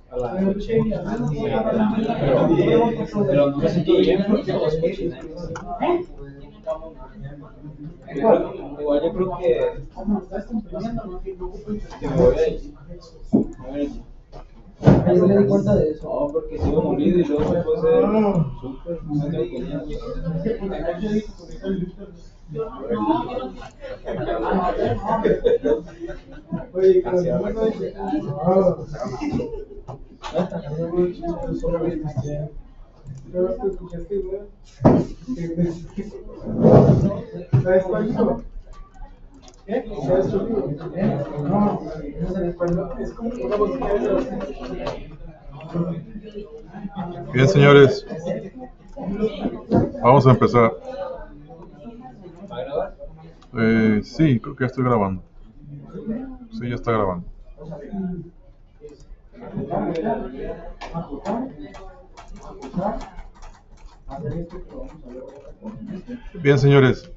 A la noche, pero no me sentí bien porque los cochinas. Igual yo creo que me voy a ir. Yo me di cuenta de eso. No, porque sigo molido y luego me puse súper, no tengo comida. Oye, Casi a la ¿Sabes cuál libro? ¿Qué? ¿Sabes tu libro? No, no sé cuál. Es como una botella de Bien, señores, vamos a empezar. ¿Va a grabar? Sí, creo que ya estoy grabando. Sí, ya está grabando. Bien, señores,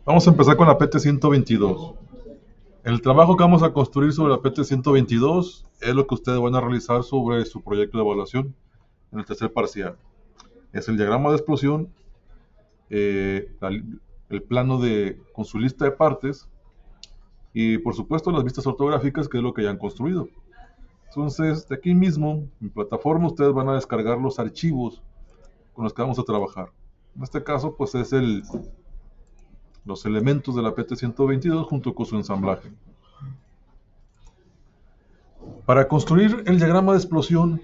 vamos a empezar con la PT-122. El trabajo que vamos a construir sobre la PT-122 es lo que ustedes van a realizar sobre su proyecto de evaluación en el tercer parcial. Es el diagrama de explosión, el plano con su lista de partes y, por supuesto, las vistas ortográficas, que es lo que ya han construido. Entonces, de aquí mismo, en plataforma, ustedes van a descargar los archivos con los que vamos a trabajar. En este caso, pues es los elementos de la PT-122 junto con su ensamblaje. Para construir el diagrama de explosión,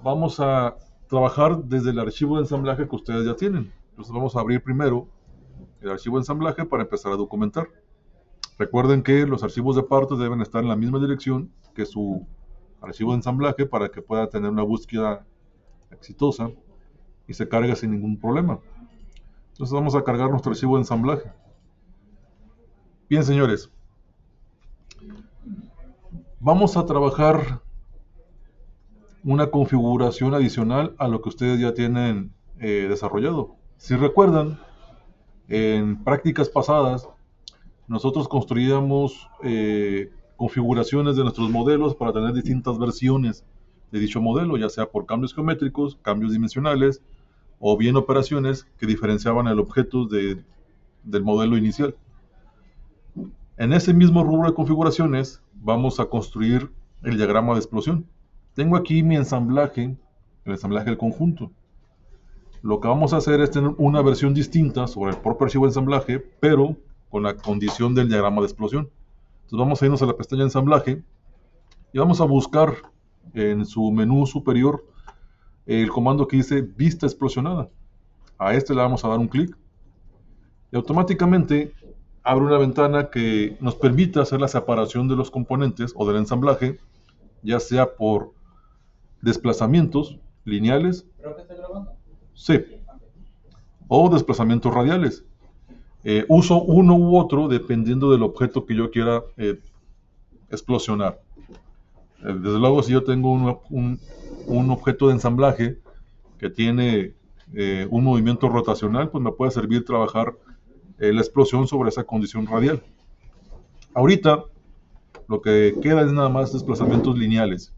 vamos a trabajar desde el archivo de ensamblaje que ustedes ya tienen. Entonces vamos a abrir primero el archivo de ensamblaje para empezar a documentar. Recuerden que los archivos de partes deben estar en la misma dirección que su archivo de ensamblaje para que pueda tener una búsqueda exitosa y se cargue sin ningún problema. Entonces vamos a cargar nuestro archivo de ensamblaje. Bien, señores, vamos a trabajar una configuración adicional a lo que ustedes ya tienen desarrollado. Si recuerdan, en prácticas pasadas nosotros construíamos configuraciones de nuestros modelos para tener distintas versiones de dicho modelo, ya sea por cambios geométricos, cambios dimensionales o bien operaciones que diferenciaban el objeto del modelo inicial. En ese mismo rubro de configuraciones vamos a construir el diagrama de explosión. Tengo aquí mi ensamblaje, el ensamblaje del conjunto. Lo que vamos a hacer es tener una versión distinta sobre el propio archivo de ensamblaje, pero con la condición del diagrama de explosión. Entonces vamos a irnos a la pestaña de ensamblaje y vamos a buscar en su menú superior el comando que dice vista explosionada. A este le vamos a dar un clic y automáticamente abre una ventana que nos permite hacer la separación de los componentes o del ensamblaje, ya sea por desplazamientos lineales, ¿Creo que está grabando? sí, o desplazamientos radiales. Uso uno u otro dependiendo del objeto que yo quiera explosionar. Desde luego, si yo tengo un objeto de ensamblaje que tiene un movimiento rotacional, pues me puede servir trabajar la explosión sobre esa condición radial. Ahorita lo que queda es nada más desplazamientos lineales.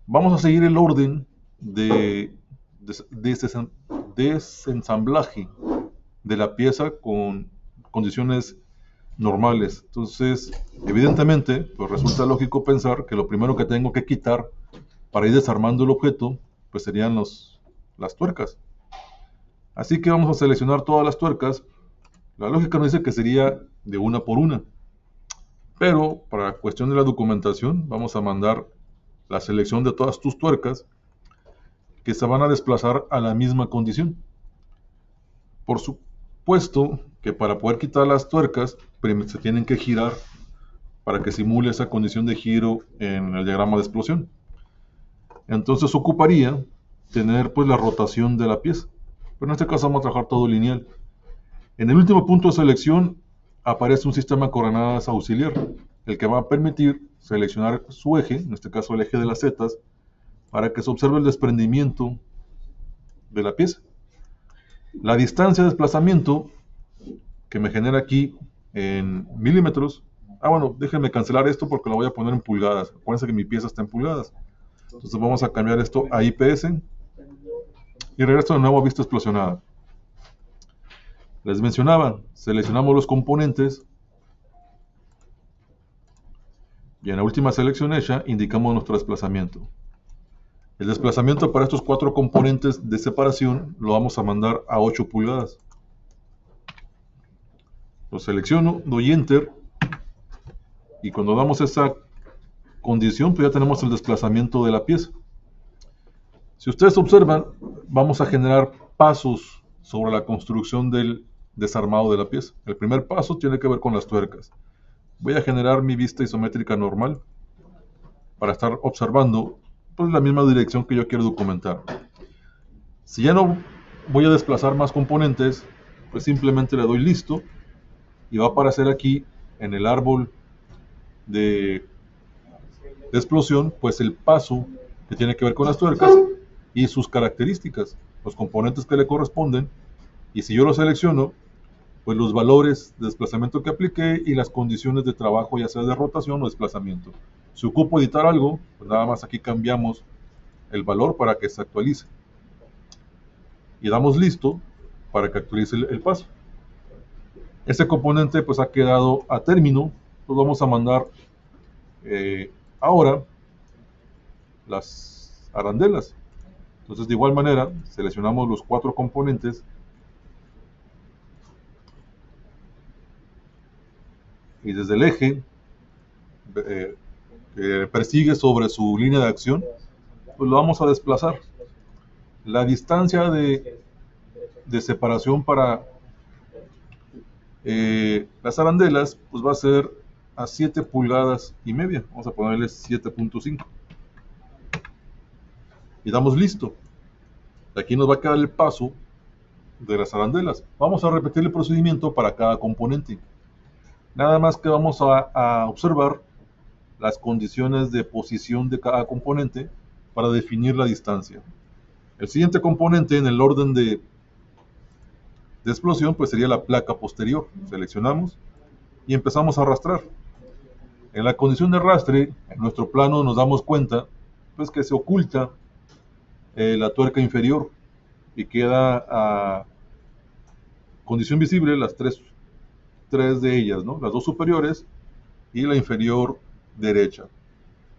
Vamos a seguir el orden de desensamblaje de la pieza con condiciones normales. Entonces, evidentemente, pues resulta lógico pensar que lo primero que tengo que quitar para ir desarmando el objeto, pues serían las tuercas. Así que vamos a seleccionar todas las tuercas. La lógica nos dice que sería de una por una. Pero para cuestión de la documentación, vamos a mandar la selección de todas tus tuercas que se van a desplazar a la misma condición. Por supuesto que para poder quitar las tuercas, se tienen que girar para que simule esa condición de giro en el diagrama de explosión. Entonces ocuparía tener pues la rotación de la pieza. Pero en este caso vamos a trabajar todo lineal. En el último punto de selección aparece un sistema de coordenadas auxiliar, el que va a permitir seleccionar su eje, en este caso el eje de las zetas, para que se observe el desprendimiento de la pieza. La distancia de desplazamiento que me genera aquí en milímetros bueno, déjenme cancelar esto porque lo voy a poner en pulgadas. Acuérdense que mi pieza está en pulgadas. Entonces vamos a cambiar esto a IPS y regreso de nuevo a vista explosionada. Les mencionaba, seleccionamos los componentes y en la última selección hecha indicamos nuestro desplazamiento. El desplazamiento para estos 4 componentes de separación lo vamos a mandar a 8 pulgadas. Lo selecciono, doy Enter y cuando damos esa condición pues ya tenemos el desplazamiento de la pieza. Si ustedes observan, vamos a generar pasos sobre la construcción del desarmado de la pieza. El primer paso tiene que ver con las tuercas. Voy a generar mi vista isométrica normal para estar observando pues, la misma dirección que yo quiero documentar. Si ya no voy a desplazar más componentes, pues simplemente le doy listo y va a aparecer aquí en el árbol de explosión pues el paso que tiene que ver con las tuercas y sus características, los componentes que le corresponden, y si yo lo selecciono, pues los valores de desplazamiento que apliqué y las condiciones de trabajo, ya sea de rotación o desplazamiento. Si ocupo editar algo, pues nada más aquí cambiamos el valor para que se actualice. Y damos listo para que actualice el paso. Este componente pues ha quedado a término, pues vamos a mandar ahora las arandelas. Entonces de igual manera seleccionamos los 4 componentes y desde el eje que persigue sobre su línea de acción, pues lo vamos a desplazar. La distancia de separación para las arandelas pues va a ser a 7 pulgadas y media. Vamos a ponerle 7.5 y damos listo. Aquí nos va a quedar el paso de las arandelas. Vamos a repetir el procedimiento para cada componente. Nada más que vamos a observar las condiciones de posición de cada componente para definir la distancia. El siguiente componente en el orden de explosión pues sería la placa posterior. Seleccionamos y empezamos a arrastrar. En la condición de arrastre, en nuestro plano nos damos cuenta pues que se oculta la tuerca inferior y queda a condición visible las tres de ellas, ¿no? Las 2 superiores y la inferior derecha.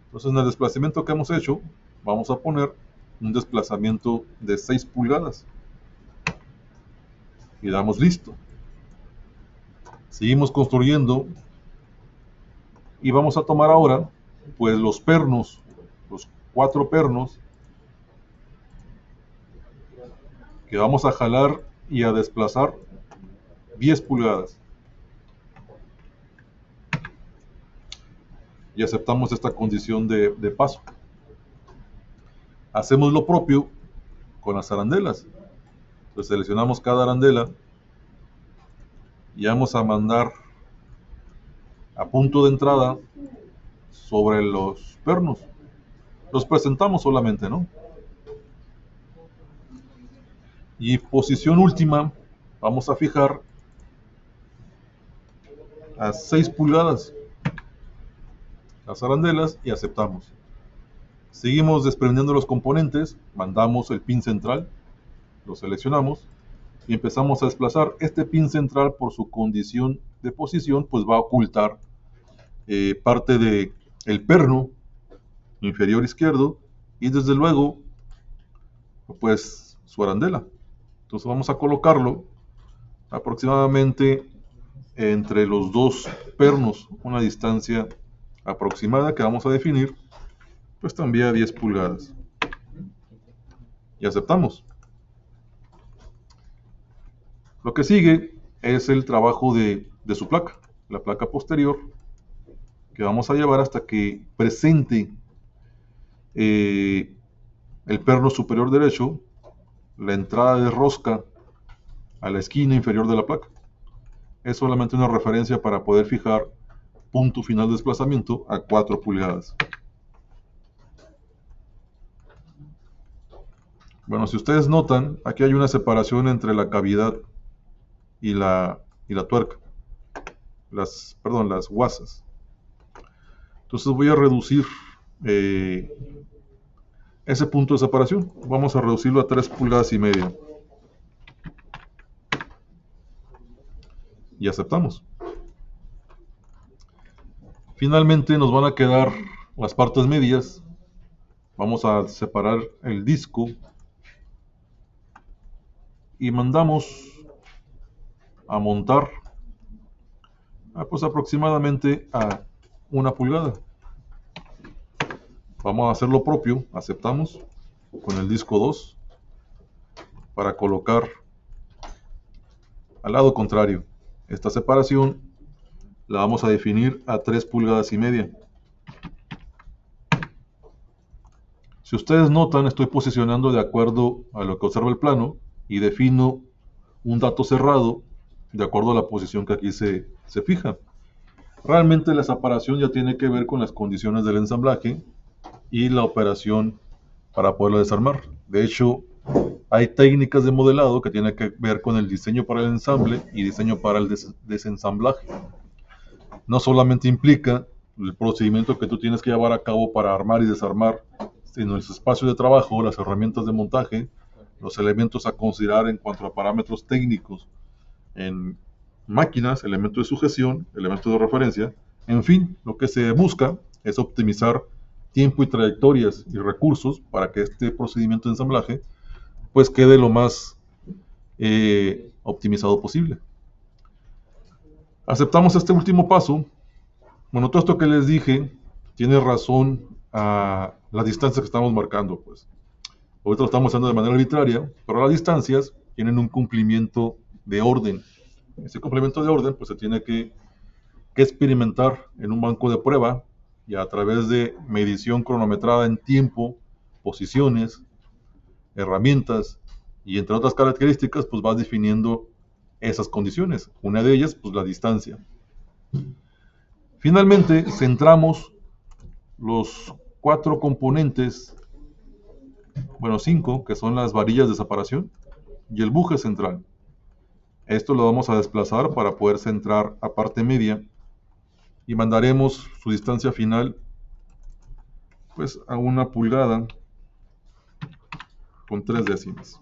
Entonces en el desplazamiento que hemos hecho vamos a poner un desplazamiento de 6 pulgadas y damos listo. Seguimos construyendo y vamos a tomar ahora pues los pernos, los 4 pernos que vamos a jalar y a desplazar 10 pulgadas. Y aceptamos esta condición de paso. Hacemos lo propio con las arandelas. Entonces seleccionamos cada arandela y vamos a mandar a punto de entrada sobre los pernos. Los presentamos solamente, ¿no? Y posición última vamos a fijar a 6 pulgadas las arandelas y aceptamos. Seguimos desprendiendo los componentes, mandamos el pin central, lo seleccionamos y empezamos a desplazar. Este pin central, por su condición de posición, pues va a ocultar parte del perno inferior izquierdo y desde luego pues su arandela. Entonces vamos a colocarlo aproximadamente entre los 2 pernos, una distancia aproximada que vamos a definir pues también a 10 pulgadas y aceptamos. Lo que sigue es el trabajo de su placa, la placa posterior, que vamos a llevar hasta que presente el perno superior derecho, la entrada de rosca a la esquina inferior de la placa. Es solamente una referencia para poder fijar punto final de desplazamiento a 4 pulgadas. Bueno, si ustedes notan, aquí hay una separación entre la cavidad y la tuerca, las guasas. Entonces voy a reducir ese punto de separación. Vamos a reducirlo a 3 pulgadas y media. Y aceptamos. Finalmente nos van a quedar las partes medias. Vamos a separar el disco y mandamos a montar pues aproximadamente a 1 pulgada. Vamos a hacer lo propio, aceptamos, con el disco 2 para colocar al lado contrario. Esta separación la vamos a definir a 3 pulgadas y media. Si ustedes notan, estoy posicionando de acuerdo a lo que observa el plano y defino un dato cerrado de acuerdo a la posición que aquí se fija. Realmente la separación ya tiene que ver con las condiciones del ensamblaje y la operación para poderlo desarmar. De hecho, hay técnicas de modelado que tienen que ver con el diseño para el ensamble y diseño para el desensamblaje. No solamente implica el procedimiento que tú tienes que llevar a cabo para armar y desarmar, sino los espacios de trabajo, las herramientas de montaje, los elementos a considerar en cuanto a parámetros técnicos en máquinas, elementos de sujeción, elementos de referencia. En fin, lo que se busca es optimizar tiempo y trayectorias y recursos para que este procedimiento de ensamblaje pues quede lo más optimizado posible. Aceptamos este último paso. Bueno, todo esto que les dije tiene razón a las distancias que estamos marcando, pues. Ahorita lo estamos haciendo de manera arbitraria, pero las distancias tienen un cumplimiento de orden. Ese complemento de orden pues se tiene que experimentar en un banco de prueba y a través de medición cronometrada en tiempo, posiciones, herramientas y entre otras características pues vas definiendo esas condiciones. Una de ellas pues la distancia. Finalmente centramos los 4 componentes, bueno 5, que son las varillas de separación y el buje central. Esto lo vamos a desplazar para poder centrar a parte media y mandaremos su distancia final pues a 1 pulgada con 3 décimas.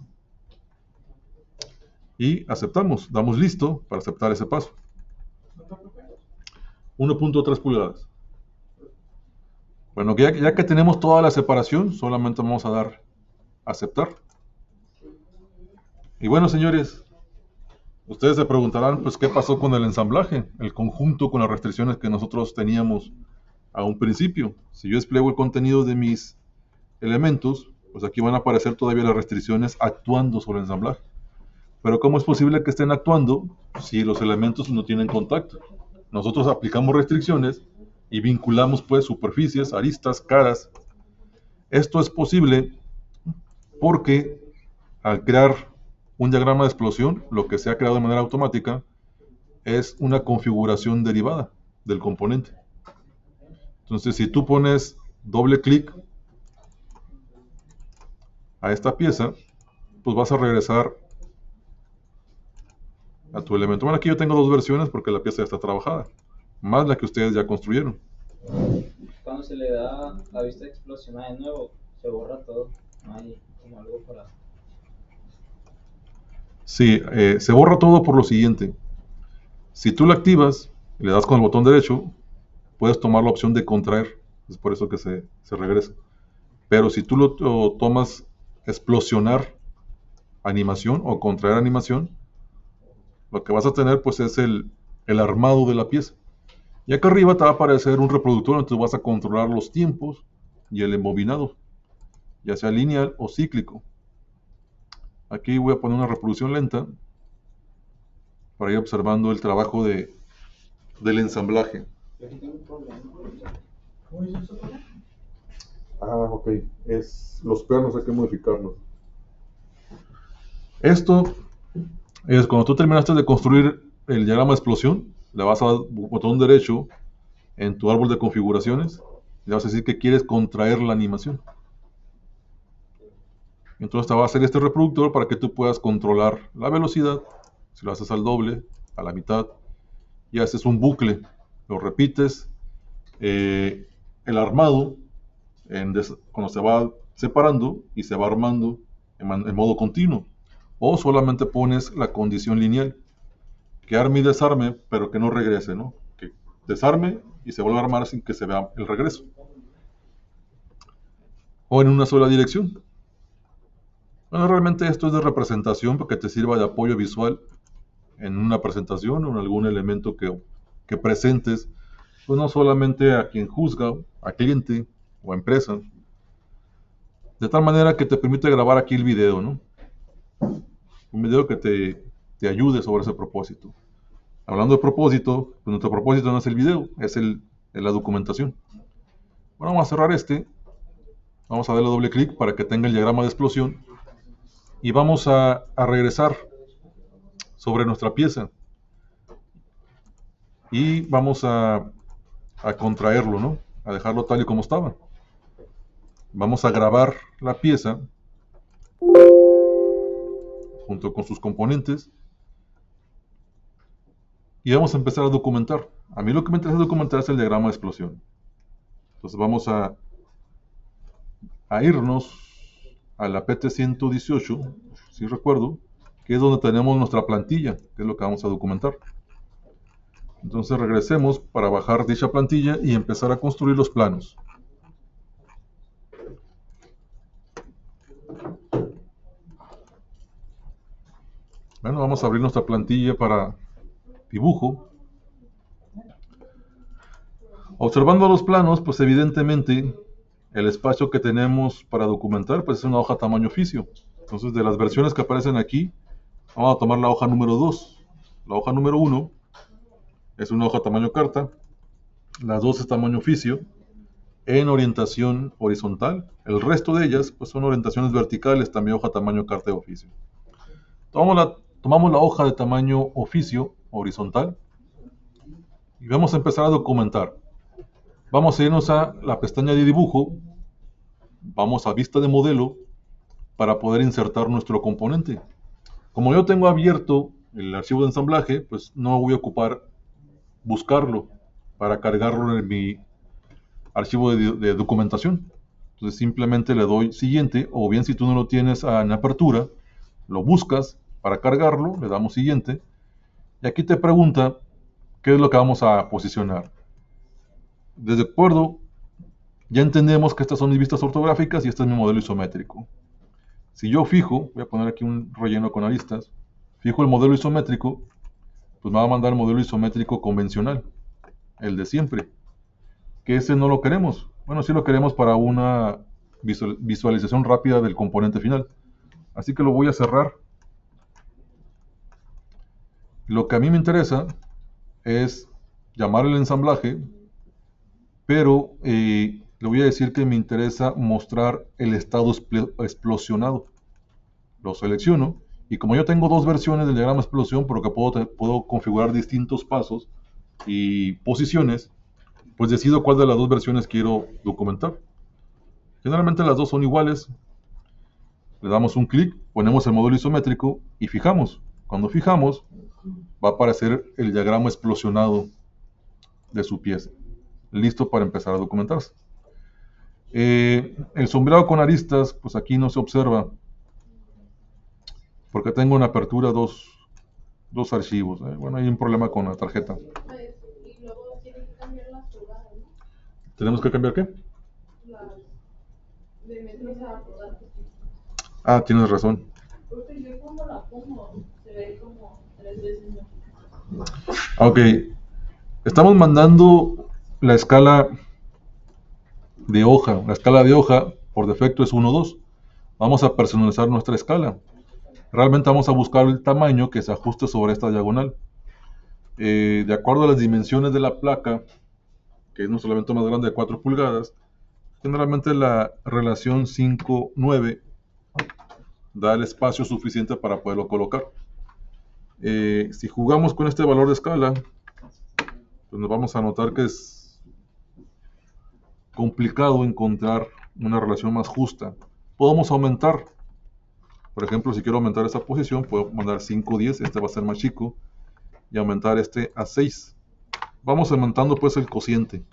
Y aceptamos, damos listo para aceptar ese paso. 1.3 pulgadas. Bueno, ya que tenemos toda la separación, solamente vamos a dar aceptar. Y bueno, señores, ustedes se preguntarán, pues, ¿qué pasó con el ensamblaje? El conjunto con las restricciones que nosotros teníamos a un principio. Si yo despliego el contenido de mis elementos, pues aquí van a aparecer todavía las restricciones actuando sobre el ensamblaje. Pero ¿cómo es posible que estén actuando si los elementos no tienen contacto? Nosotros aplicamos restricciones y vinculamos pues superficies, aristas, caras. Esto es posible porque al crear un diagrama de explosión, lo que se ha creado de manera automática es una configuración derivada del componente. Entonces, si tú pones doble clic a esta pieza, pues vas a regresar a tu elemento. Bueno, aquí yo tengo 2 versiones porque la pieza ya está trabajada, más la que ustedes ya construyeron. Cuando se le da la vista explosionada de nuevo, se borra todo. No hay como algo para... Sí, se borra todo por lo siguiente. Si tú la activas y le das con el botón derecho, puedes tomar la opción de contraer. Es por eso que se regresa. Pero si tú lo tomas explosionar animación o contraer animación, lo que vas a tener pues es el armado de la pieza. Y acá arriba te va a aparecer un reproductor donde tú vas a controlar los tiempos y el embobinado, ya sea lineal o cíclico. Aquí voy a poner una reproducción lenta para ir observando el trabajo del ensamblaje. Ok. Los pernos hay que modificarlos. Esto es cuando tú terminaste de construir el diagrama de explosión, le vas a dar botón derecho en tu árbol de configuraciones, le vas a decir que quieres contraer la animación. Entonces te va a hacer este reproductor para que tú puedas controlar la velocidad. Si lo haces al doble, a la mitad, y haces un bucle, lo repites el armado cuando se va separando y se va armando en modo continuo. O solamente pones la condición lineal, que arme y desarme, pero que no regrese, ¿no? Que desarme y se vuelva a armar sin que se vea el regreso. O en una sola dirección. Bueno, realmente esto es de representación para que te sirva de apoyo visual en una presentación o en algún elemento que presentes, pues no solamente a quien juzga, a cliente o a empresa, de tal manera que te permite grabar aquí el video, ¿no? Un video que te ayude sobre ese propósito. Hablando de propósito, pues nuestro propósito no es el video, es la documentación. Bueno, vamos a cerrar vamos a darle doble clic para que tenga el diagrama de explosión y vamos a regresar sobre nuestra pieza y vamos a contraerlo, ¿no? A dejarlo tal y como estaba. Vamos a grabar la pieza junto con sus componentes y vamos a empezar a documentar. A mí lo que me interesa documentar es el diagrama de explosión. Entonces vamos a irnos a la PT118, si recuerdo, que es donde tenemos nuestra plantilla, que es lo que vamos a documentar. Entonces regresemos para bajar dicha plantilla y empezar a construir los planos. Bueno, vamos a abrir nuestra plantilla para dibujo. Observando los planos, pues evidentemente el espacio que tenemos para documentar pues es una hoja tamaño oficio. Entonces, de las versiones que aparecen aquí, vamos a tomar la hoja número 2. La hoja número 1 es una hoja tamaño carta. La 2 es tamaño oficio en orientación horizontal. El resto de ellas pues son orientaciones verticales, también hoja tamaño carta de oficio. Tomamos la hoja de tamaño oficio horizontal y vamos a empezar a documentar. Vamos a irnos a la pestaña de dibujo, vamos a vista de modelo para poder insertar nuestro componente. Como yo tengo abierto el archivo de ensamblaje, pues no voy a ocupar buscarlo para cargarlo en mi archivo de documentación. Entonces simplemente le doy siguiente, o bien si tú no lo tienes en apertura, lo buscas para cargarlo, le damos siguiente, y aquí te pregunta qué es lo que vamos a posicionar. Desde acuerdo, ya entendemos que estas son mis vistas ortográficas y este es mi modelo isométrico. Si yo fijo, voy a poner aquí un relleno con aristas, fijo el modelo isométrico, pues me va a mandar el modelo isométrico convencional, el de siempre, que ese no lo queremos. Bueno, sí lo queremos para una visualización rápida del componente final. Así que lo voy a cerrar. Lo que a mí me interesa es llamar el ensamblaje, pero le voy a decir que me interesa mostrar el estado explosionado. Lo selecciono y como yo tengo dos versiones del diagrama de explosión, porque puedo configurar distintos pasos y posiciones, pues decido cuál de las dos versiones quiero documentar. Generalmente las dos son iguales. Le damos un clic, ponemos el modelo isométrico y fijamos. Cuando fijamos, va a aparecer el diagrama explosionado de su pieza, listo para empezar a documentarse. El sombreado con aristas, pues aquí no se observa, porque tengo en apertura dos archivos. Bueno, hay un problema con la tarjeta. Y luego tiene que cambiar las pulgadas, ¿no? ¿Tenemos que cambiar qué? De metros a pulgadas. Ah, tienes razón. Porque yo cuando la pongo, se ve como 3 veces más. Ok. Estamos mandando la escala de hoja. La escala de hoja, por defecto, es 1,2. Vamos a personalizar nuestra escala. Realmente vamos a buscar el tamaño que se ajuste sobre esta diagonal. De acuerdo a las dimensiones de la placa, que es nuestro elemento más grande de 4 pulgadas, generalmente la relación 5:9 da el espacio suficiente para poderlo colocar. Si jugamos con este valor de escala, pues nos vamos a notar que es complicado encontrar una relación más justa. Podemos aumentar. Por ejemplo, si quiero aumentar esta posición, puedo mandar 5/10, este va a ser más chico, y aumentar este a 6. Vamos aumentando pues el cociente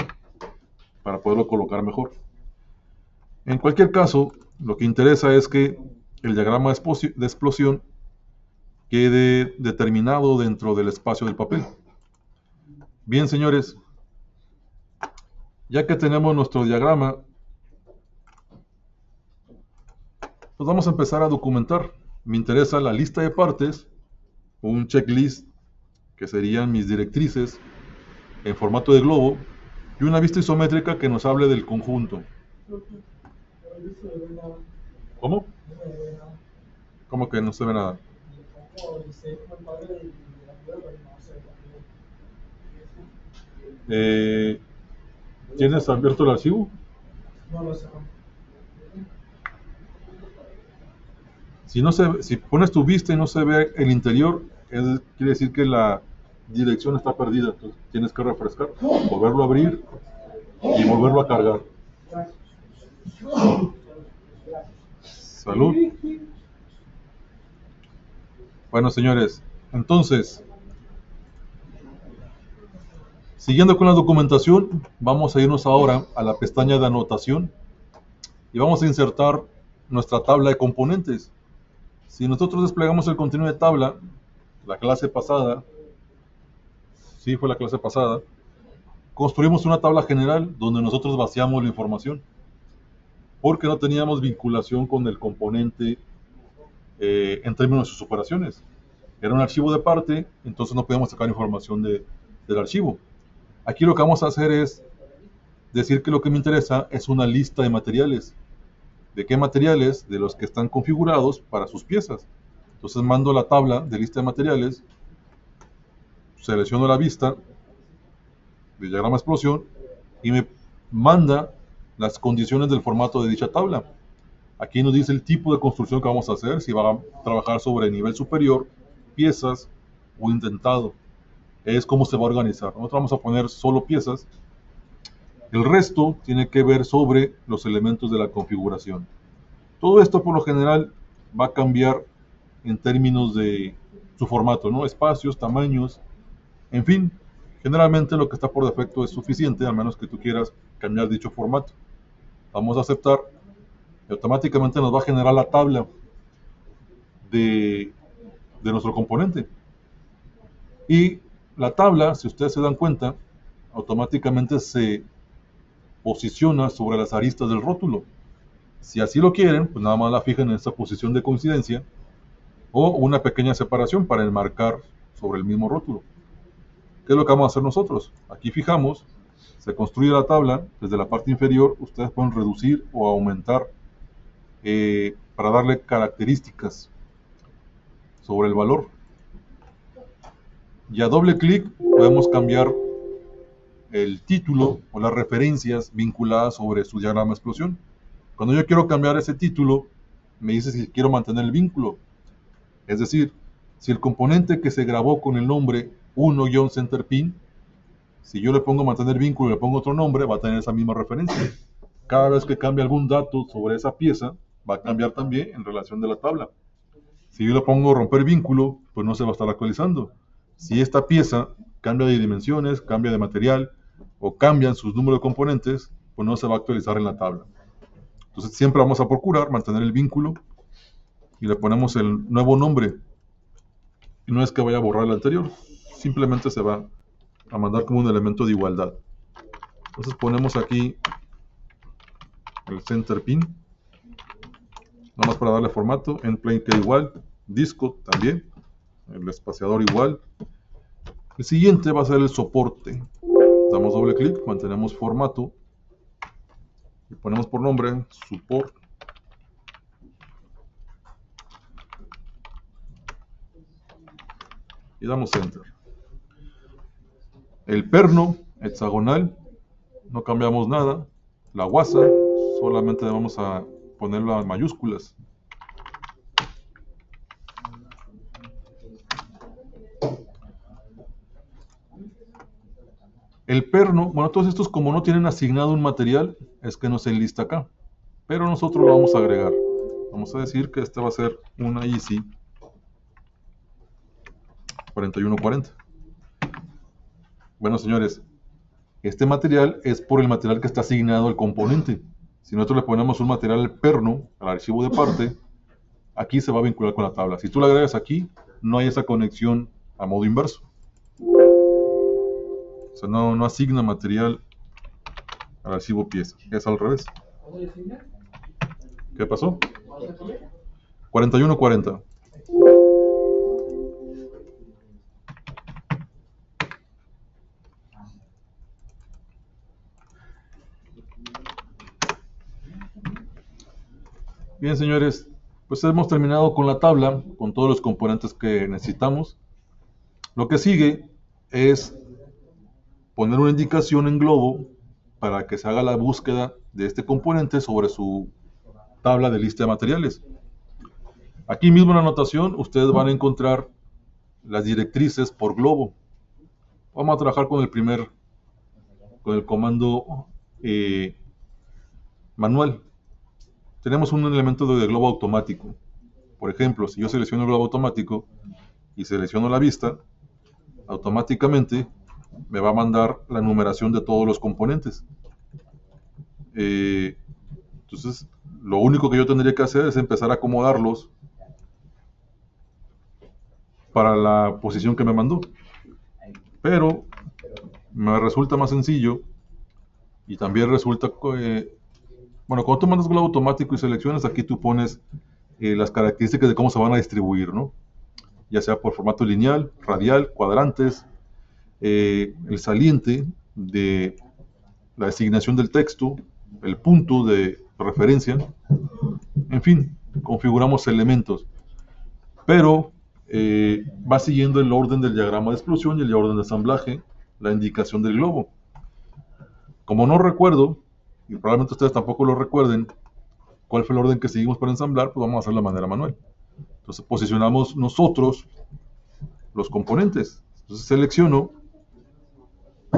para poderlo colocar mejor. En cualquier caso, lo que interesa es que el diagrama de explosión quede determinado dentro del espacio del papel. Bien, señores, ya que tenemos nuestro diagrama, pues vamos a empezar a documentar. Me interesa la lista de partes, un checklist que serían mis directrices en formato de globo y una vista isométrica que nos hable del conjunto. ¿Cómo? ¿Cómo que no se ve nada? ¿Tienes abierto el archivo? Si pones tu vista y no se ve el interior, quiere decir que la dirección está perdida. Entonces tienes que refrescar, volverlo a abrir y volverlo a cargar. Salud. Bueno, señores, entonces, siguiendo con la documentación, vamos a irnos ahora a la pestaña de anotación y vamos a insertar nuestra tabla de componentes. Si nosotros desplegamos el contenido de tabla, la clase pasada, sí fue la clase pasada, construimos una tabla general donde nosotros vaciamos la información, porque no teníamos vinculación con el componente en términos de sus operaciones. Era un archivo de parte, entonces no podíamos sacar información del archivo. Aquí lo que vamos a hacer es decir que lo que me interesa es una lista de materiales. ¿De qué materiales? De los que están configurados para sus piezas. Entonces mando la tabla de lista de materiales, selecciono la vista de diagrama explosión y me manda las condiciones del formato de dicha tabla. Aquí nos dice el tipo de construcción que vamos a hacer, si va a trabajar sobre nivel superior, piezas o indentado. Es cómo se va a organizar. Nosotros vamos a poner solo piezas. El resto tiene que ver sobre los elementos de la configuración. Todo esto por lo general va a cambiar en términos de su formato, ¿no? Espacios, tamaños, en fin. Generalmente lo que está por defecto es suficiente, a menos que tú quieras cambiar dicho formato. Vamos a aceptar y automáticamente nos va a generar la tabla de nuestro componente. Y la tabla, si ustedes se dan cuenta, automáticamente se posiciona sobre las aristas del rótulo. Si así lo quieren, pues nada más la fijan en esta posición de coincidencia o una pequeña separación para enmarcar sobre el mismo rótulo. ¿Qué es lo que vamos a hacer nosotros? Aquí fijamos, se construye la tabla, desde la parte inferior ustedes pueden reducir o aumentar para darle características sobre el valor. Y a doble clic podemos cambiar el título o las referencias vinculadas sobre su diagrama de explosión. Cuando yo quiero cambiar ese título, me dice si quiero mantener el vínculo. Es decir, si el componente que se grabó con el nombre 1-CenterPin, si yo le pongo mantener vínculo y le pongo otro nombre, va a tener esa misma referencia. Cada vez que cambie algún dato sobre esa pieza, va a cambiar también en relación de la tabla. Si yo le pongo romper vínculo, pues no se va a estar actualizando. Si esta pieza cambia de dimensiones, cambia de material o cambian sus números de componentes, pues no se va a actualizar en la tabla. Entonces siempre vamos a procurar mantener el vínculo y le ponemos el nuevo nombre. Y no es que vaya a borrar el anterior, simplemente se va a mandar como un elemento de igualdad. Entonces ponemos aquí el center pin, nada más para darle formato, end plane queda igual, disco también, el espaciador igual. El siguiente va a ser el soporte. Damos doble clic, mantenemos formato y ponemos por nombre support. Y damos enter. El perno hexagonal, no cambiamos nada. La guasa, solamente vamos a ponerla en mayúsculas. El perno, bueno, todos estos como no tienen asignado un material, es que no se enlista acá. Pero nosotros lo vamos a agregar. Vamos a decir que este va a ser una Easy 4140. Bueno, señores, Este material es por el material que está asignado al componente. Si nosotros le ponemos un material perno al archivo de parte, aquí se va a vincular con la tabla. Si tú le agregas aquí, no hay esa conexión a modo inverso. O sea, no asigna material al archivo pieza. Es al revés. ¿Qué pasó? 4140. Bien, señores, pues hemos terminado con la tabla, con todos los componentes que necesitamos. Lo que sigue es poner una indicación en globo para que se haga la búsqueda de este componente sobre su tabla de lista de materiales. Aquí mismo en la anotación ustedes van a encontrar las directrices por globo. Vamos a trabajar con el comando manual. Tenemos un elemento de globo automático. Por ejemplo, si yo selecciono el globo automático y selecciono la vista, automáticamente me va a mandar la numeración de todos los componentes. Entonces, lo único que yo tendría que hacer es empezar a acomodarlos para la posición que me mandó. Pero me resulta más sencillo y también resulta... bueno, cuando tú mandas globo automático y seleccionas, aquí tú pones las características de cómo se van a distribuir, ¿no? Ya sea por formato lineal, radial, cuadrantes, el saliente de la designación del texto, el punto de referencia, en fin, configuramos elementos. Pero va siguiendo el orden del diagrama de explosión y el orden de ensamblaje, la indicación del globo. Como no recuerdo, y probablemente ustedes tampoco lo recuerden, cuál fue el orden que seguimos para ensamblar, pues vamos a hacerlo de manera manual. Entonces posicionamos nosotros los componentes. Entonces selecciono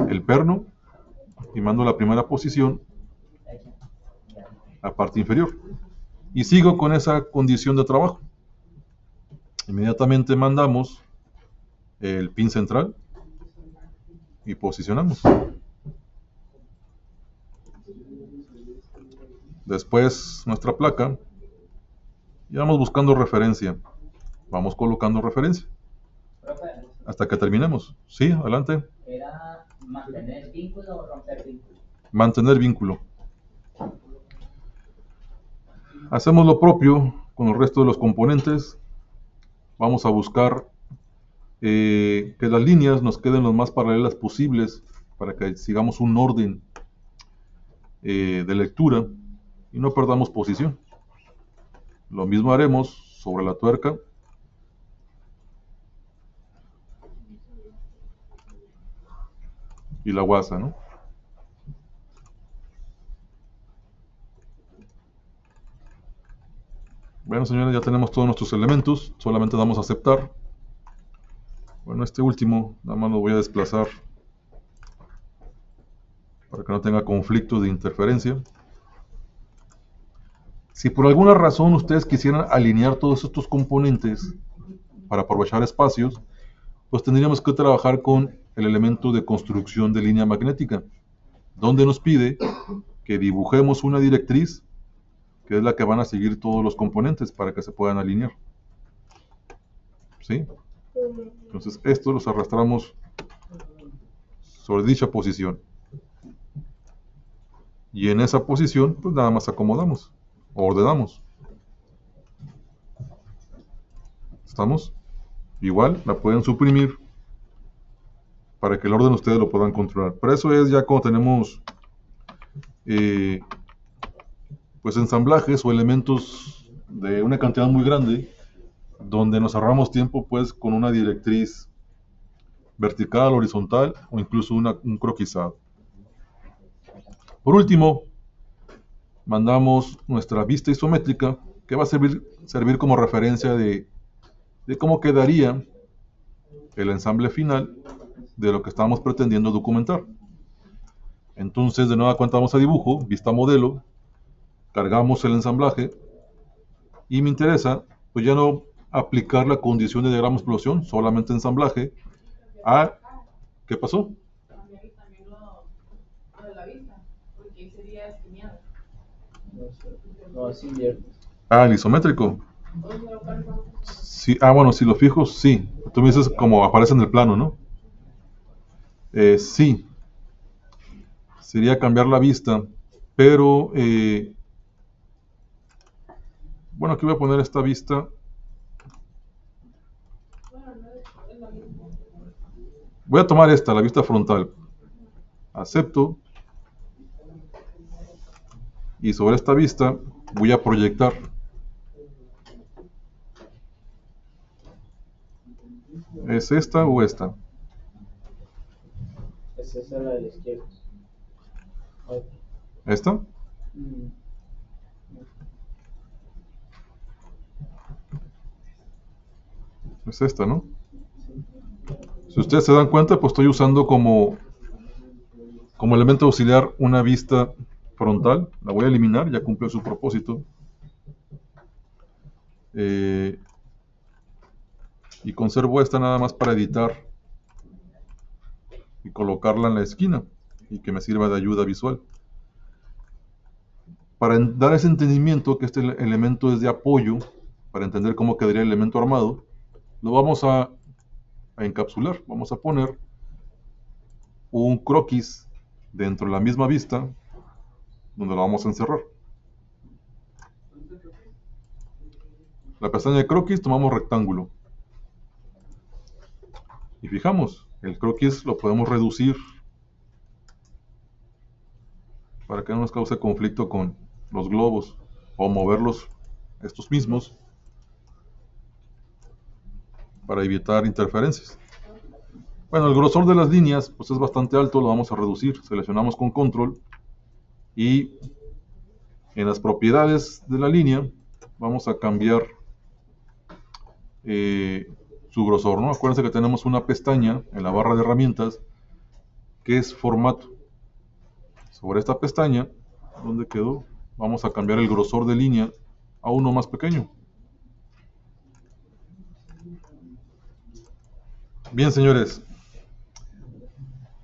el perno y mando la primera posición a parte inferior. Y sigo con esa condición de trabajo. Inmediatamente mandamos el pin central y posicionamos. Después nuestra placa y vamos buscando referencia. Vamos colocando referencia hasta que terminemos. Sí, adelante. ¿Era mantener vínculo o romper vínculo? Mantener vínculo. Hacemos lo propio con el resto de los componentes. Vamos a buscar que las líneas nos queden lo más paralelas posibles para que sigamos un orden de lectura y no perdamos posición. Lo mismo haremos sobre la tuerca. Y la guasa, ¿no? Bueno, señores, ya tenemos todos nuestros elementos. Solamente damos a aceptar. Bueno, este último, nada más lo voy a desplazar para que no tenga conflicto de interferencia. Si por alguna razón ustedes quisieran alinear todos estos componentes para aprovechar espacios, pues tendríamos que trabajar con el elemento de construcción de línea magnética, donde nos pide que dibujemos una directriz, que es la que van a seguir todos los componentes para que se puedan alinear. ¿Sí? Entonces, estos los arrastramos sobre dicha posición. Y en esa posición, pues nada más acomodamos, ordenamos. ¿Estamos? Igual, la pueden suprimir para que el orden ustedes lo puedan controlar. Pero eso es ya cuando tenemos pues ensamblajes o elementos de una cantidad muy grande, donde nos ahorramos tiempo pues con una directriz vertical, horizontal o incluso un croquisado. Por último, mandamos nuestra vista isométrica, que va a servir como referencia de cómo quedaría el ensamble final de lo que estamos pretendiendo documentar. Entonces, de nueva cuenta vamos a dibujo, vista modelo, cargamos el ensamblaje y me interesa, pues ya no aplicar la condición de diagrama de explosión, solamente ensamblaje, a, ¿qué pasó? No, es invierno. Ah, el isométrico. Sí, bueno, si lo fijo, sí. Tú me dices como aparece en el plano, ¿no? Sí. Sería cambiar la vista, pero bueno, aquí voy a poner esta vista. Voy a tomar esta, la vista frontal. Acepto. Y sobre esta vista voy a proyectar. ¿Es esta o esta? Es esa la de la izquierda. Ay, ¿Esta? mm, Es esta, ¿no? Si ustedes se dan cuenta, pues estoy usando como elemento auxiliar una vista frontal. La voy a eliminar, ya cumplió su propósito. Y conservo esta nada más para editar y colocarla en la esquina y que me sirva de ayuda visual. Para dar ese entendimiento que este elemento es de apoyo, para entender cómo quedaría el elemento armado, lo vamos a encapsular. Vamos a poner un croquis dentro de la misma vista donde lo vamos a encerrar. La pestaña de croquis tomamos rectángulo. Y fijamos, el croquis lo podemos reducir para que no nos cause conflicto con los globos o moverlos estos mismos para evitar interferencias. Bueno, el grosor de las líneas pues es bastante alto, lo vamos a reducir. Seleccionamos con control y en las propiedades de la línea vamos a cambiar su grosor, ¿no? Acuérdense que tenemos una pestaña en la barra de herramientas que es formato. Sobre esta pestaña, ¿dónde quedó? Vamos a cambiar el grosor de línea a uno más pequeño. Bien, señores,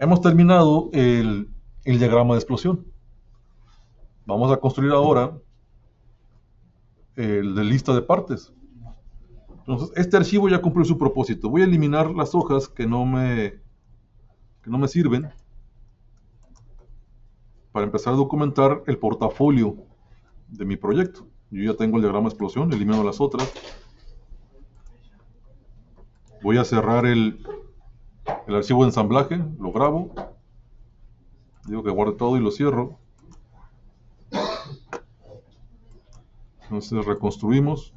hemos terminado el diagrama de explosión. Vamos a construir ahora el de lista de partes. Entonces, este archivo ya cumplió su propósito. Voy a eliminar las hojas que no me sirven para empezar a documentar el portafolio de mi proyecto. Yo ya tengo el diagrama de explosión, elimino las otras. Voy a cerrar el archivo de ensamblaje, lo grabo. Digo que guarde todo y lo cierro. Entonces reconstruimos.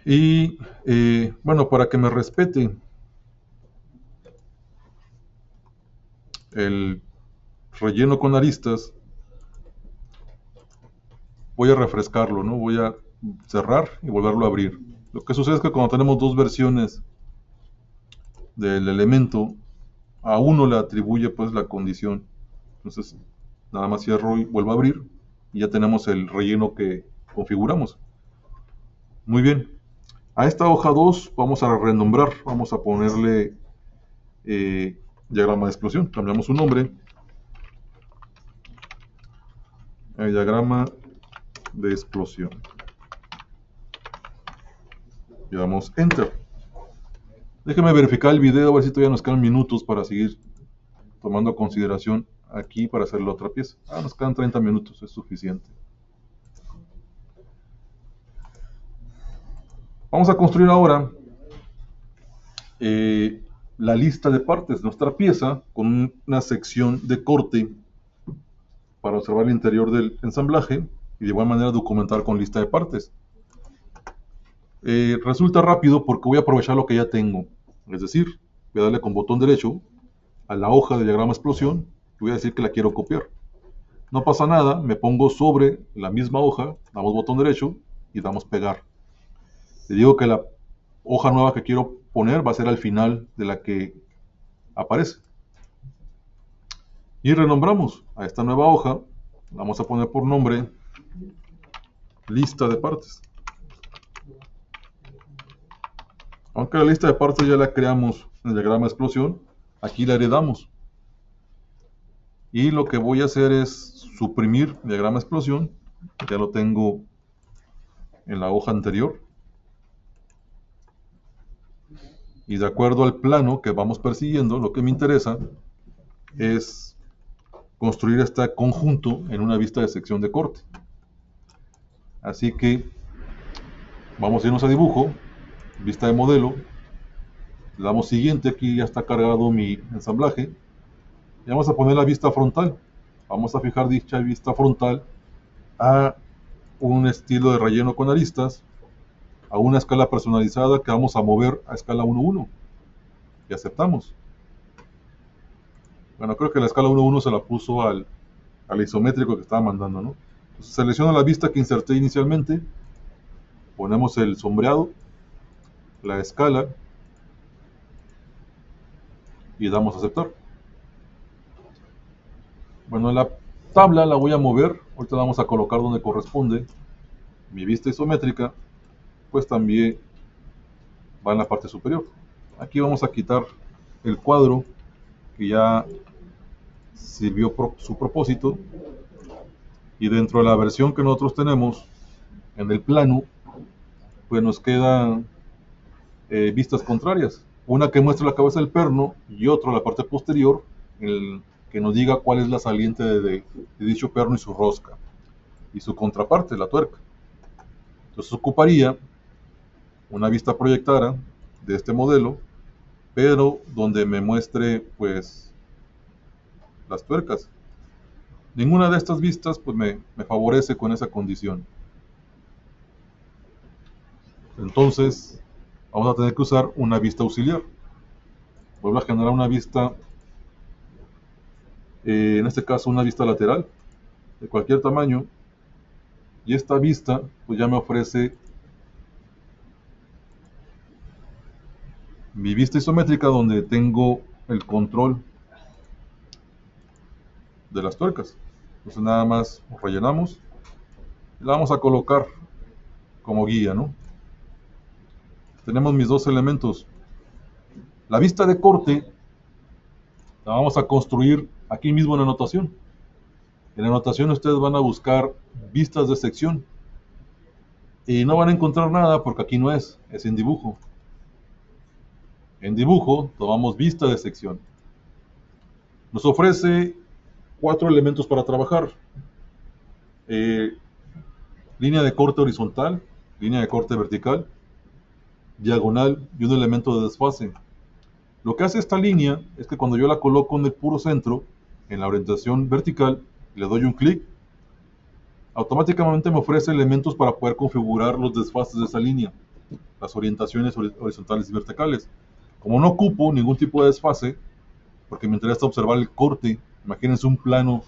Y bueno, para que me respete el relleno con aristas, voy a refrescarlo, ¿no? Voy a cerrar y volverlo a abrir. Lo que sucede es que cuando tenemos dos versiones del elemento, a uno le atribuye pues la condición. Entonces nada más cierro y vuelvo a abrir y ya tenemos el relleno que configuramos. Muy bien. A esta hoja 2 vamos a renombrar, vamos a ponerle diagrama de explosión. Cambiamos su nombre. Diagrama de explosión. Y damos Enter. Déjenme verificar el video, a ver si todavía nos quedan minutos para seguir tomando consideración aquí para hacer la otra pieza. Nos quedan 30 minutos, es suficiente. Vamos a construir ahora la lista de partes, nuestra pieza, con una sección de corte para observar el interior del ensamblaje y de igual manera documentar con lista de partes. Resulta rápido porque voy a aprovechar lo que ya tengo. Es decir, voy a darle con botón derecho a la hoja de diagrama de explosión y voy a decir que la quiero copiar. No pasa nada, me pongo sobre la misma hoja, damos botón derecho y damos pegar. Le digo que la hoja nueva que quiero poner va a ser al final de la que aparece. Y renombramos a esta nueva hoja, vamos a poner por nombre lista de partes. Aunque la lista de partes ya la creamos en el diagrama de explosión, aquí la heredamos. Y lo que voy a hacer es suprimir diagrama explosión. Ya lo tengo en la hoja anterior. Y de acuerdo al plano que vamos persiguiendo, lo que me interesa es construir este conjunto en una vista de sección de corte. Así que vamos a irnos a dibujo, vista de modelo, le damos siguiente, aquí ya está cargado mi ensamblaje, y vamos a poner la vista frontal. Vamos a fijar dicha vista frontal a un estilo de relleno con aristas, a una escala personalizada que vamos a mover a escala 1:1, y aceptamos. Bueno, creo que la escala 1:1 se la puso al isométrico que estaba mandando, ¿no? Entonces, selecciono la vista que inserté inicialmente, ponemos el sombreado, la escala, y damos a aceptar. Bueno, la tabla la voy a mover, ahorita la vamos a colocar donde corresponde. Mi vista isométrica, pues también va en la parte superior. Aquí vamos a quitar el cuadro que ya sirvió su propósito, y dentro de la versión que nosotros tenemos en el plano, pues nos quedan vistas contrarias, una que muestra la cabeza del perno y otra la parte posterior, que nos diga cuál es la saliente de dicho perno y su rosca, y su contraparte, la tuerca. Entonces ocuparía una vista proyectada de este modelo, pero donde me muestre pues las tuercas. Ninguna de estas vistas pues me favorece con esa condición. Entonces vamos a tener que usar una vista auxiliar. Vuelvo a generar una vista, en este caso una vista lateral de cualquier tamaño, y esta vista pues ya me ofrece mi vista isométrica donde tengo el control de las tuercas. Entonces nada más rellenamos y la vamos a colocar como guía, ¿no? Tenemos mis dos elementos. La vista de corte la vamos a construir aquí mismo en la anotación. En la anotación ustedes van a buscar vistas de sección y no van a encontrar nada porque aquí no es en dibujo. En dibujo tomamos vista de sección. Nos ofrece 4 elementos para trabajar. Línea de corte horizontal, línea de corte vertical, diagonal y un elemento de desfase. Lo que hace esta línea es que cuando yo la coloco en el puro centro, en la orientación vertical, le doy un clic, automáticamente me ofrece elementos para poder configurar los desfases de esa línea, las orientaciones horizontales y verticales. Como no ocupo ningún tipo de desfase, porque me interesa observar el corte, imagínense un plano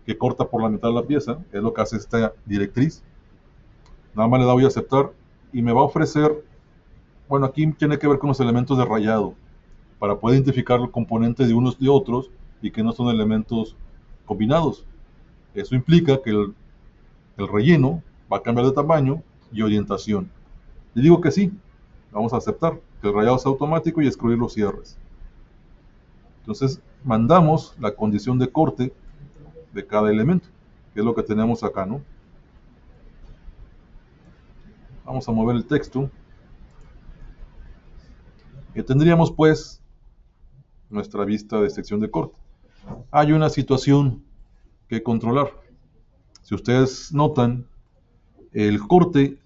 que corta por la mitad de la pieza, es lo que hace esta directriz. Nada más le doy a aceptar y me va a ofrecer, bueno, aquí tiene que ver con los elementos de rayado, para poder identificar el componente de unos y otros y que no son elementos combinados. Eso implica que el relleno va a cambiar de tamaño y orientación. Y digo que sí, vamos a aceptar que el rayado sea automático y excluir los cierres. Entonces mandamos la condición de corte de cada elemento, que es lo que tenemos acá, ¿no? Vamos a mover el texto. Y tendríamos pues nuestra vista de sección de corte. Hay una situación que controlar. Si ustedes notan, el corte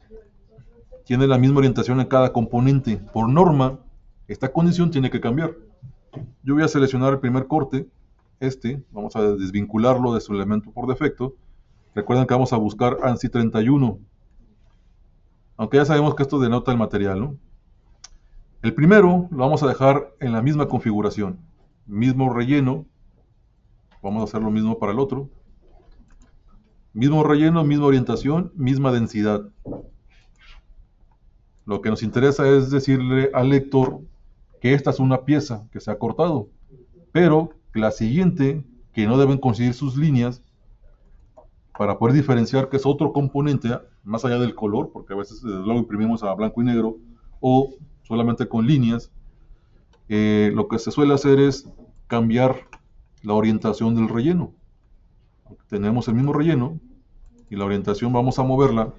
tiene la misma orientación en cada componente. Por norma, esta condición tiene que cambiar. Yo voy a seleccionar el primer corte, vamos a desvincularlo de su elemento por defecto. Recuerden que vamos a buscar ANSI 31, aunque ya sabemos que esto denota el material, ¿no? El primero lo vamos a dejar en la misma configuración, mismo relleno, vamos a hacer lo mismo para el otro. Mismo relleno, misma orientación, misma densidad. Lo que nos interesa es decirle al lector que esta es una pieza que se ha cortado, pero la siguiente, que no deben coincidir sus líneas, para poder diferenciar que es otro componente, más allá del color, porque a veces lo imprimimos a blanco y negro, o solamente con líneas, lo que se suele hacer es cambiar la orientación del relleno. Tenemos el mismo relleno y la orientación vamos a moverla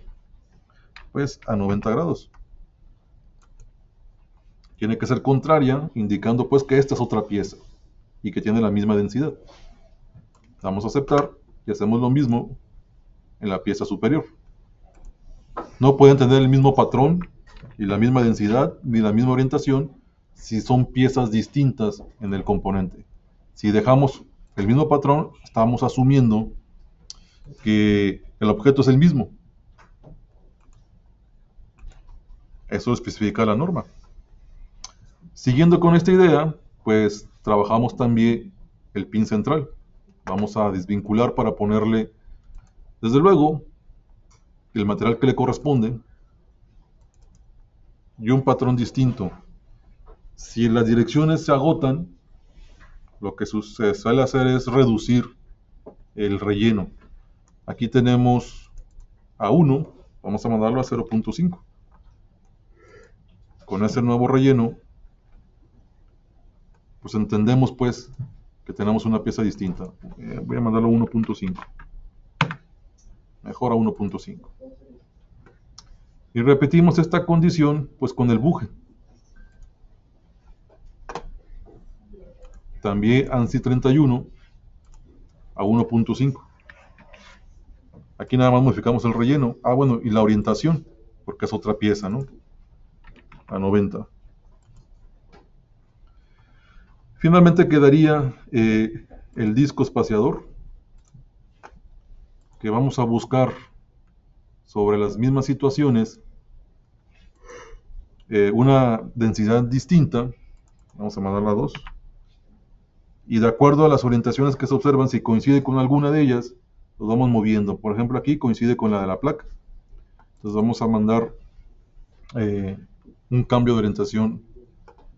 pues a 90 grados. Tiene que ser contraria, indicando pues que esta es otra pieza y que tiene la misma densidad. Vamos a aceptar y hacemos lo mismo en la pieza superior. No pueden tener el mismo patrón y la misma densidad ni la misma orientación si son piezas distintas en el componente. Si dejamos el mismo patrón, estamos asumiendo que el objeto es el mismo. Eso especifica la norma. Siguiendo con esta idea, pues trabajamos también el pin central. Vamos a desvincular para ponerle, desde luego, el material que le corresponde y un patrón distinto. Si las direcciones se agotan, lo que se suele hacer es reducir el relleno. Aquí tenemos a 1, vamos a mandarlo a 0.5. Con ese nuevo relleno, pues entendemos pues que tenemos una pieza distinta. Voy a mandarlo a 1.5. Mejor a 1.5. Y repetimos esta condición pues con el buje. También ANSI 31 a 1.5. Aquí nada más modificamos el relleno. Bueno, y la orientación, porque es otra pieza, ¿no? A 90. Finalmente quedaría el disco espaciador, que vamos a buscar sobre las mismas situaciones una densidad distinta. Vamos a mandarla a 2. Y de acuerdo a las orientaciones que se observan, si coincide con alguna de ellas, los vamos moviendo. Por ejemplo, aquí coincide con la de la placa. Entonces vamos a mandar un cambio de orientación.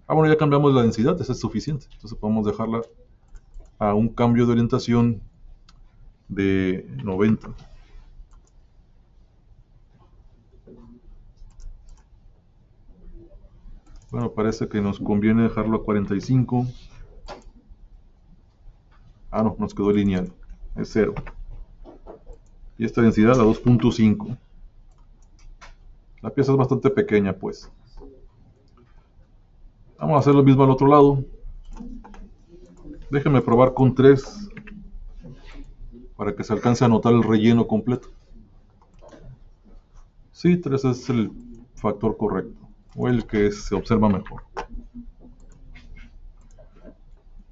Bueno, ya cambiamos la densidad, eso es suficiente. Entonces podemos dejarla a un cambio de orientación de 90. Bueno, parece que nos conviene dejarlo a 45. No, nos quedó lineal. Es 0. Y esta densidad a 2.5. La pieza es bastante pequeña, pues. Vamos a hacer lo mismo al otro lado. Déjenme probar con 3 para que se alcance a notar el relleno completo. Sí, 3 es el factor correcto, o el que se observa mejor.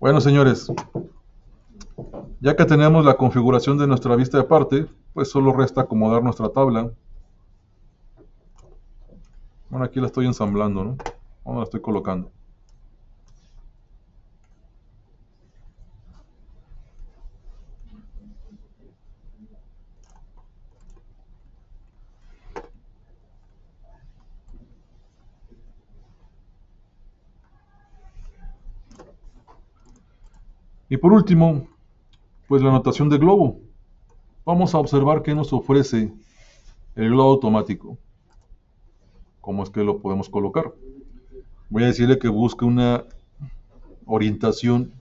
Bueno, señores, ya que tenemos la configuración de nuestra vista de parte, pues solo resta acomodar nuestra tabla. Bueno, aquí la estoy ensamblando, ¿no? La estoy colocando. Y por último, pues la notación de globo. Vamos a observar qué nos ofrece el globo automático. ¿Cómo es que lo podemos colocar? Voy a decirle que busque una orientación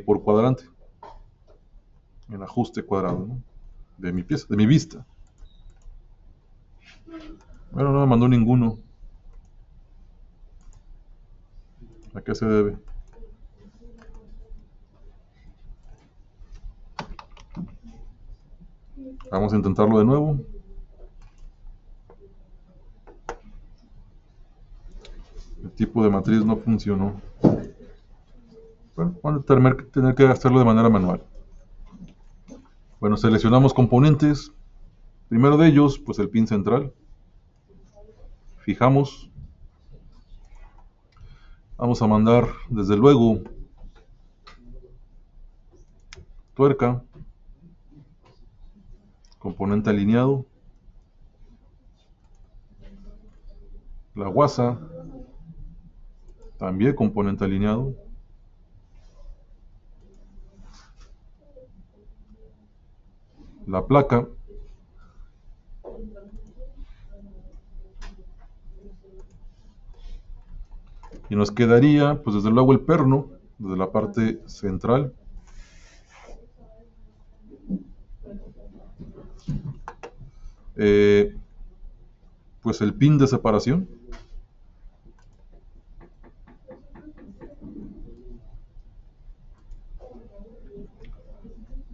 por cuadrante. El ajuste cuadrado, ¿no? De mi pieza, de mi vista. Bueno, no me mandó ninguno. ¿A qué se debe? Vamos a intentarlo de nuevo. El tipo de matriz no funcionó. Bueno, vamos a tener que hacerlo de manera manual. Bueno, seleccionamos componentes. Primero de ellos, pues el pin central. Fijamos. Vamos a mandar, desde luego, tuerca. Componente alineado. La guasa. También componente alineado. La placa. Y nos quedaría, pues desde luego el perno, desde la parte central. pues el pin de separación.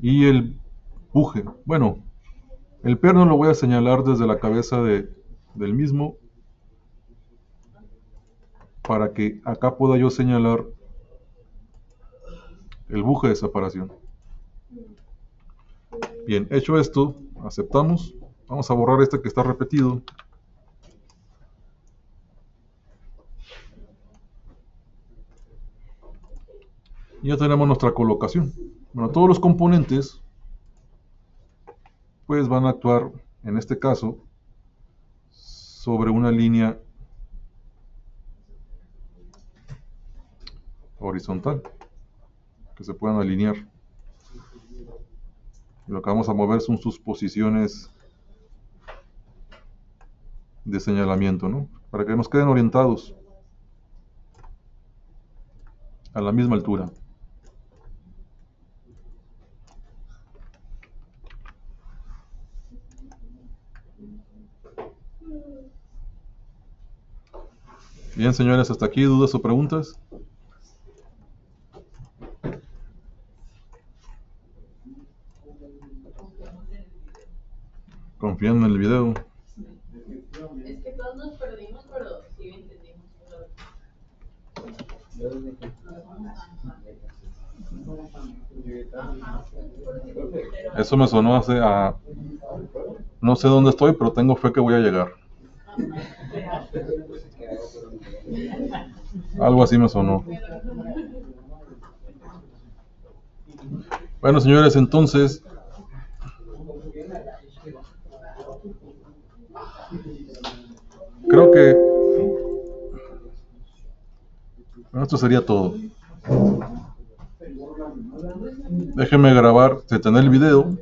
Y el buje. Bueno, el perno lo voy a señalar desde la cabeza del mismo, para que acá pueda yo señalar el buje de separación. Bien, hecho esto, aceptamos. Vamos a borrar este que está repetido. Y ya tenemos nuestra colocación. Bueno, todos los componentes pues van a actuar, en este caso, sobre una línea horizontal, que se puedan alinear. Y lo que vamos a mover son sus posiciones de señalamiento, ¿no? Para que nos queden orientados a la misma altura. Bien, señores, hasta aquí, ¿dudas o preguntas? Confiando en el video. Es que todos nos perdimos, pero sí entendimos. Eso me sonó a... No sé dónde estoy, pero tengo fe que voy a llegar. Algo así me sonó. Bueno, señores, entonces... creo que... bueno, esto sería todo. Déjenme grabar, detener el video.